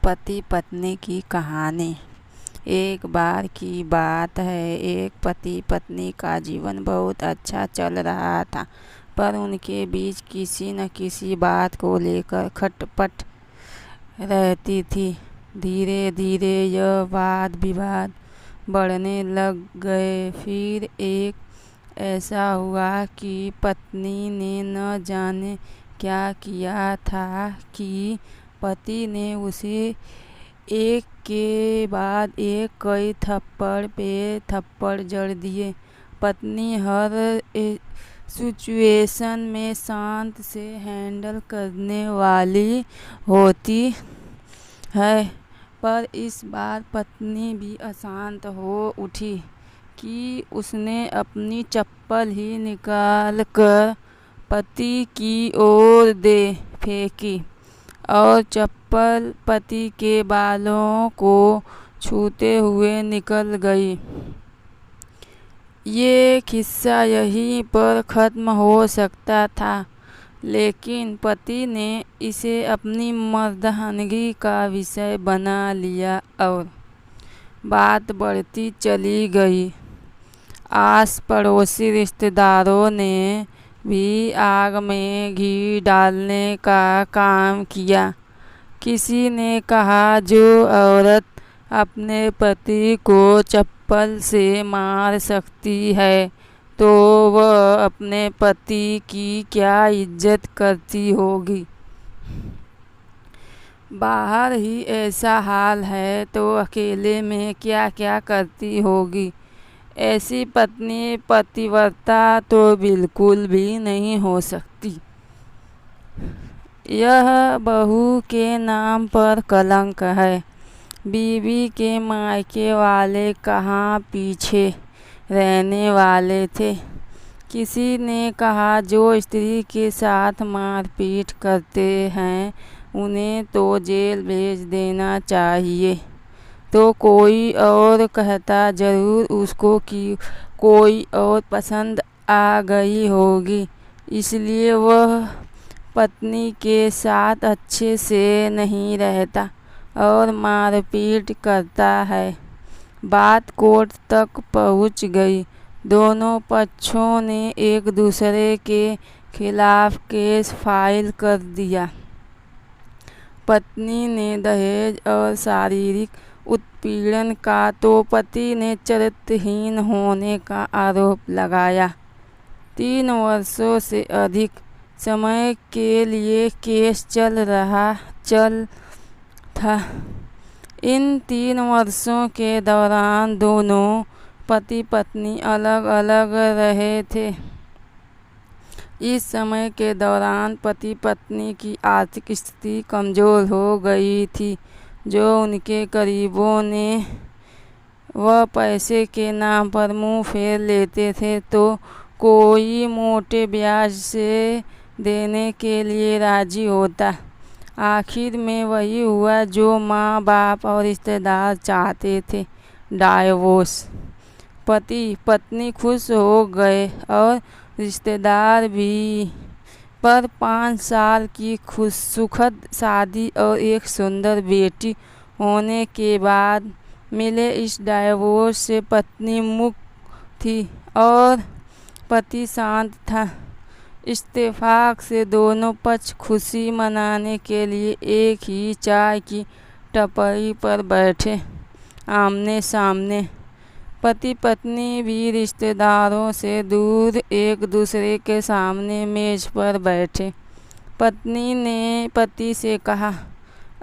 पति पत्नी की कहानी। एक बार की बात है, एक पति पत्नी का जीवन बहुत अच्छा चल रहा था, पर उनके बीच किसी न किसी बात को लेकर खटपट रहती थी। धीरे धीरे यह वाद विवाद बढ़ने लग गए। फिर एक ऐसा हुआ कि पत्नी ने न जाने क्या किया था कि पति ने उसे एक के बाद एक कई थप्पड़ पे थप्पड़ जड़ दिए। पत्नी हर सिचुएशन में शांत से हैंडल करने वाली होती है, पर इस बार पत्नी भी अशांत हो उठी कि उसने अपनी चप्पल ही निकाल कर पति की ओर दे फेंकी और चप्पल पति के बालों को छूते हुए निकल गई। ये किस्सा यहीं पर ख़त्म हो सकता था, लेकिन पति ने इसे अपनी मर्दानगी का विषय बना लिया और बात बढ़ती चली गई। आस पड़ोसी रिश्तेदारों ने भी आग में घी डालने का काम किया। किसी ने कहा, जो औरत अपने पति को चप्पल से मार सकती है तो वह अपने पति की क्या इज्जत करती होगी। बाहर ही ऐसा हाल है तो अकेले में क्या क्या करती होगी। ऐसी पत्नी पतिव्रता तो बिल्कुल भी नहीं हो सकती। यह बहू के नाम पर कलंक है। बीवी के मायके वाले कहाँ पीछे रहने वाले थे। किसी ने कहा, जो स्त्री के साथ मारपीट करते हैं उन्हें तो जेल भेज देना चाहिए। तो कोई और कहता, जरूर उसको कि कोई और पसंद आ गई होगी, इसलिए वह पत्नी के साथ अच्छे से नहीं रहता और मारपीट करता है। बात कोर्ट तक पहुंच गई। दोनों पक्षों ने एक दूसरे के खिलाफ केस फाइल कर दिया। पत्नी ने दहेज और शारीरिक उत्पीड़न का तो पति ने चरित्रहीन होने का आरोप लगाया। 3 वर्षों से अधिक समय के लिए केस चल था। इन 3 वर्षों के दौरान दोनों पति पत्नी अलग अलग रहे थे। इस समय के दौरान पति पत्नी की आर्थिक स्थिति कमज़ोर हो गई थी। जो उनके करीबों ने वह पैसे के नाम पर मुंह फेर लेते थे तो कोई मोटे ब्याज से देने के लिए राजी होता। आखिर में वही हुआ जो माँ बाप और रिश्तेदार चाहते थे, डाइवोर्स। पति पत्नी खुश हो गए और रिश्तेदार भी। पर 5 साल की सुखद शादी और एक सुंदर बेटी होने के बाद मिले इस डाइवोर्स से पत्नी मुक्त थी और पति शांत था। इत्तेफाक से दोनों पक्ष खुशी मनाने के लिए एक ही चाय की टपरी पर बैठे, आमने सामने। पति पत्नी भी रिश्तेदारों से दूर एक दूसरे के सामने मेज पर बैठे। पत्नी ने पति से कहा,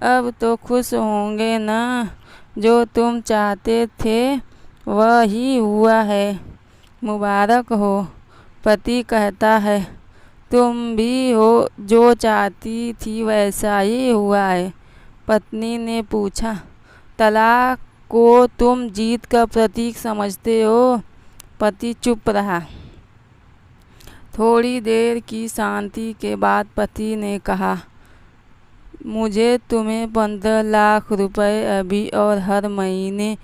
अब तो खुश होंगे ना, जो तुम चाहते थे वही हुआ है, मुबारक हो। पति कहता है, तुम भी हो, जो चाहती थी वैसा ही हुआ है। पत्नी ने पूछा, तलाक को तुम जीत का प्रतीक समझते हो? पति चुप रहा। थोड़ी देर की शांति के बाद पति ने कहा, मुझे तुम्हें 15 लाख रुपए अभी और हर महीने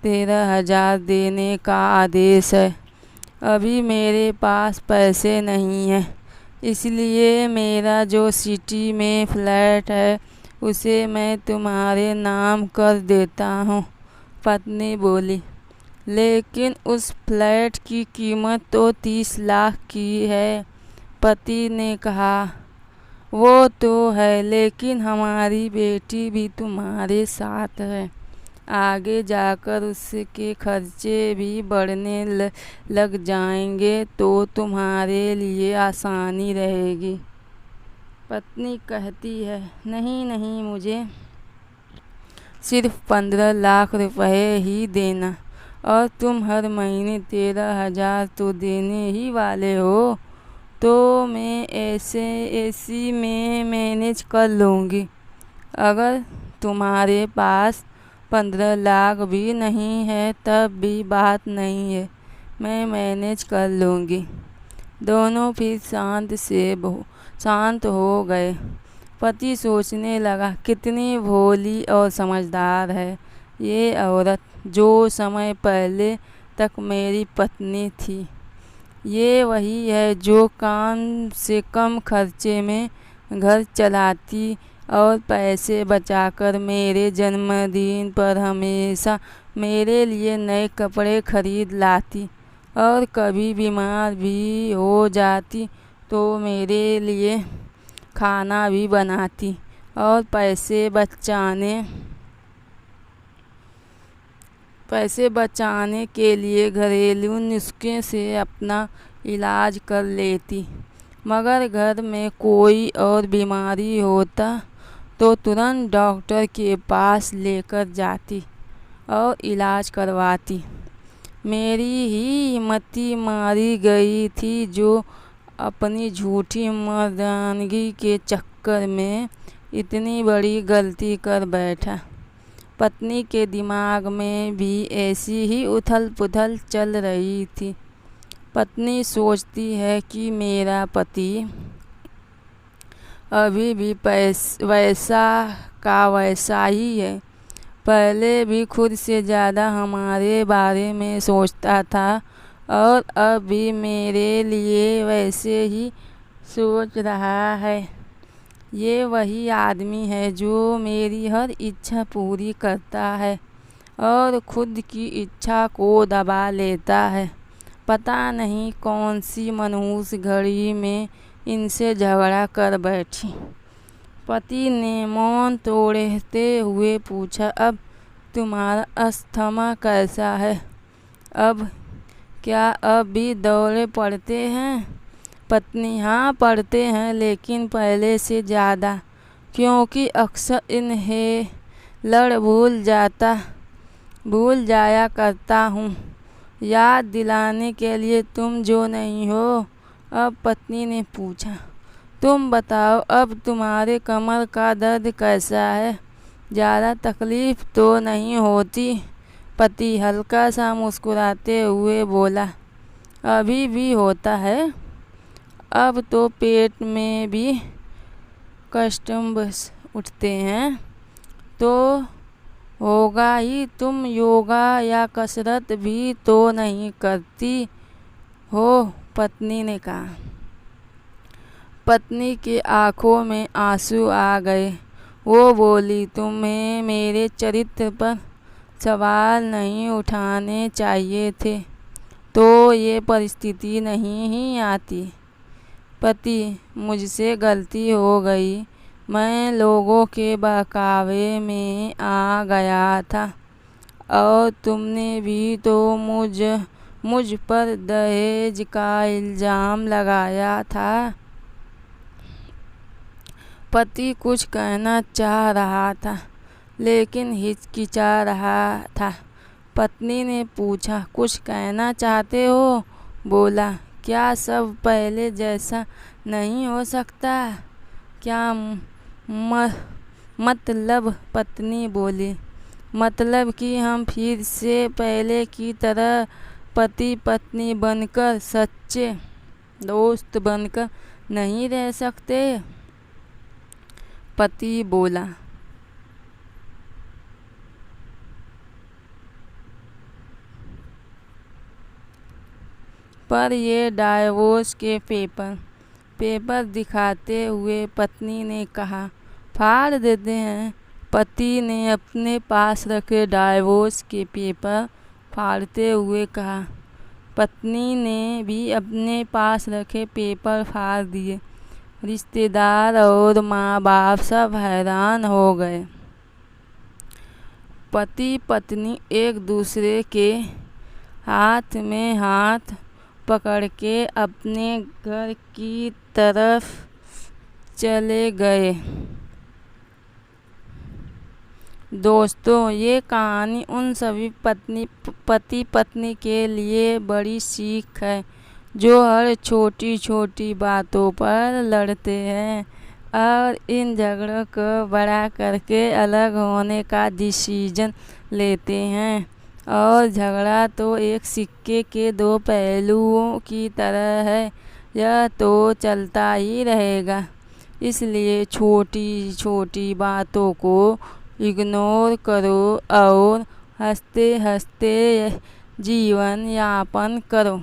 13,000 देने का आदेश है। अभी मेरे पास पैसे नहीं हैं, इसलिए मेरा जो सिटी में फ्लैट है उसे मैं तुम्हारे नाम कर देता हूँ। पत्नी बोली, लेकिन उस फ्लैट की कीमत तो 30 लाख की है। पति ने कहा, वो तो है, लेकिन हमारी बेटी भी तुम्हारे साथ है। आगे जाकर उसके खर्चे भी बढ़ने लग जाएंगे तो तुम्हारे लिए आसानी रहेगी। पत्नी कहती है, नहीं नहीं, मुझे सिर्फ 15 लाख रुपए ही देना, और तुम हर महीने 13,000 तो देने ही वाले हो, तो मैं ऐसी में मैनेज कर लूँगी। अगर तुम्हारे पास 15 लाख भी नहीं है तब भी बात नहीं है, मैं मैनेज कर लूँगी। दोनों फिर शांत हो गए। पति सोचने लगा, कितनी भोली और समझदार है ये औरत, जो समय पहले तक मेरी पत्नी थी। ये वही है जो कम से कम खर्चे में घर चलाती और पैसे बचाकर मेरे जन्मदिन पर हमेशा मेरे लिए नए कपड़े खरीद लाती, और कभी बीमार भी हो जाती तो मेरे लिए खाना भी बनाती, और पैसे बचाने के लिए घरेलू नुस्खे से अपना इलाज कर लेती। मगर घर में कोई और बीमारी होता तो तुरंत डॉक्टर के पास लेकर जाती और इलाज करवाती। मेरी ही हिम्मती मारी गई थी, जो अपनी झूठी मर्दानगी के चक्कर में इतनी बड़ी गलती कर बैठा। पत्नी के दिमाग में भी ऐसी ही उथल पुथल चल रही थी। पत्नी सोचती है कि मेरा पति अभी भी वैसा का वैसा ही है। पहले भी खुद से ज़्यादा हमारे बारे में सोचता था, और अब भी मेरे लिए वैसे ही सोच रहा है। ये वही आदमी है जो मेरी हर इच्छा पूरी करता है और खुद की इच्छा को दबा लेता है। पता नहीं कौन सी मनहूस घड़ी में इनसे झगड़ा कर बैठी। पति ने मौन तोड़ते हुए पूछा, अब तुम्हारा अस्थमा कैसा है? क्या अब भी दौरे पड़ते हैं? पत्नी, हाँ पड़ते हैं, लेकिन पहले से ज़्यादा, क्योंकि अक्सर इन्हें भूल जाया करता हूँ। याद दिलाने के लिए तुम जो नहीं हो। अब पत्नी ने पूछा, तुम बताओ, अब तुम्हारे कमर का दर्द कैसा है? ज़्यादा तकलीफ तो नहीं होती? पति हल्का सा मुस्कुराते हुए बोला, अभी भी होता है। अब तो पेट में भी कस्टम्स उठते हैं। तो होगा ही, तुम योगा या कसरत भी तो नहीं करती हो? पत्नी ने कहा। पत्नी की आंखों में आंसू आ गए। वो बोली, तुम्हें मेरे चरित्र पर सवाल नहीं उठाने चाहिए थे, तो ये परिस्थिति नहीं ही आती। पति, मुझसे गलती हो गई, मैं लोगों के बहकावे में आ गया था, और तुमने भी तो मुझ पर दहेज का इल्ज़ाम लगाया था। पति कुछ कहना चाह रहा था, लेकिन हिचकिचा रहा था। पत्नी ने पूछा, कुछ कहना चाहते हो? बोला, क्या सब पहले जैसा नहीं हो सकता? क्या मतलब? पत्नी बोली, मतलब कि हम फिर से पहले की तरह पति पत्नी बनकर, सच्चे दोस्त बनकर नहीं रह सकते? पति बोला, पर ये डाइवोर्स के पेपर दिखाते हुए पत्नी ने कहा, फाड़ देते हैं। पति ने अपने पास रखे डाइवोर्स के पेपर फाड़ते हुए कहा। पत्नी ने भी अपने पास रखे पेपर फाड़ दिए। रिश्तेदार और माँ बाप सब हैरान हो गए। पति पत्नी एक दूसरे के हाथ में हाथ पकड़ के अपने घर की तरफ चले गए। दोस्तों, ये कहानी उन सभी पति पत्नी के लिए बड़ी सीख है जो हर छोटी छोटी बातों पर लड़ते हैं और इन झगड़ों को बड़ा करके अलग होने का डिसीजन लेते हैं। और झगड़ा तो एक सिक्के के दो पहलुओं की तरह है, यह तो चलता ही रहेगा। इसलिए छोटी छोटी बातों को इग्नोर करो और हंसते हंसते जीवन यापन करो।